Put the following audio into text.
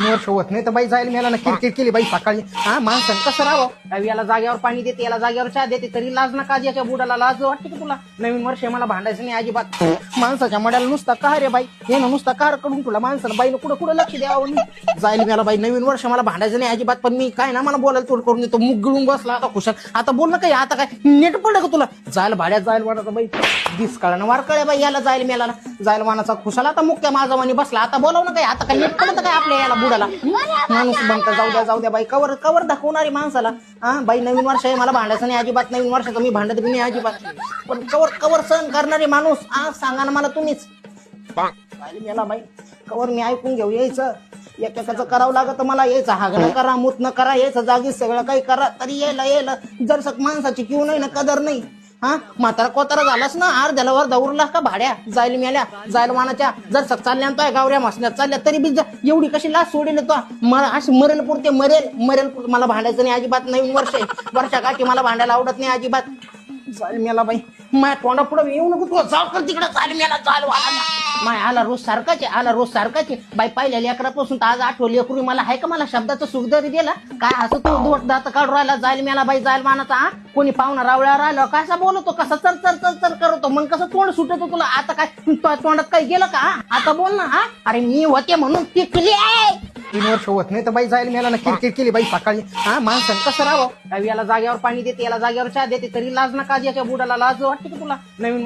3 वर्ष होत नाही तर बाई जायला मला किरकिर केली बाई सकाळी. हा माणसानं कसं राहावं, याला जागेवर पाणी देते, याला जागेवर चहा देते, तरी लाज ना काज याच्या बुडाला लाज वाटते की तुला? नवीन वर्ष मला भांडायचं नाही अजिबात. माणसाच्या मड्याला नुसता का रे बाई, हे ना नुसता कार कडून तुला माणसानं बाईनं कुठं कुठं लक्ष द्यावं. जायला मला बाई नवीन वर्ष मला भांडायचं नाही अजिबात. पण मी काय ना मला बोलायला तोड करून देतो, मुग गिळून बसला आता खुशाल. आता बोल ना काही, आता काय नेट पडलं का तुला? जायला भाड्यात जायला वाटत बाई, दिस कळा वार कळे बाई याला जायला मेला जायला वानाचा खुशाल. आता मुक्या माझा वाणी बसला, आता बोलाव ना काही, आता काय नेट पडत काय आपल्या याला बुडाला? माणूस बनता जाऊ द्या बाई, कवर कवर दाखवणारी माणसाला. हा बाई नवीन वर्ष आहे मला भांडायचं नाही अजिबात, नवीन वर्षाचं मी भांडत बी नाही अजिबात. पण कवर कवर सहन करणारे माणूस सांगा ना मला तुम्हीच. याला बाई कवर मी ऐकून घेऊ यायचं, एकेकाचं करावं लागत मला, यायचं हागणं करा, मूत न करा, यायचं जागी सगळं काही करा, तरी यायला जर सक माणसाची किव नाही ना कदर नाही. हा म्हातारा कोतारा झालास ना, अर्ध्याला वर दौरला का भाड्या जायला मेल्या जायला वानाच्या. जर सक चालल्या तो गावऱ्या मसण्यात चालल्या तरी बी एवढी कशी लाच सोडेल तो? अशी मरेल पुरते मरेल मला भांडायचं नाही अजिबात. नवीन वर्ष आहे, वर्षाकाठी मला भांडायला आवडत नाही अजिबात. चाल मेला बाई, माय तोंडा पुढे येऊ नको तू, जाऊ कर तिकडे. चाल मेला चाल माय, आला रोज सारखाचे बाई. पहिल्या लेकरापासून तर आज आठवली लेकरू मला आहे का? मला शब्दाचं सुख जरी दिला काय असं तू दोट दात काढून राहिला जायला मेला बाई. जायला मानाचा कोणी पाहुणा रावळ्या राहिला कसा बोलतो, कसा चर करतो, मग कसं तोंड सुटतो तुला? आता काय तोंडात काही गेलं का? आता बोल ना. अरे मी होते म्हणून टिकली आहे. 3 वर्ष होत नाही तर बाई जायला मला किरकिर केली बाई सकाळी. हा माणसानं कसं राहावं, याला जागेवर पाणी देते, याला जागेवर चहा देते, तरी लाज ना काज याच्या बुडाला लाज वाटते की तुला? नवीन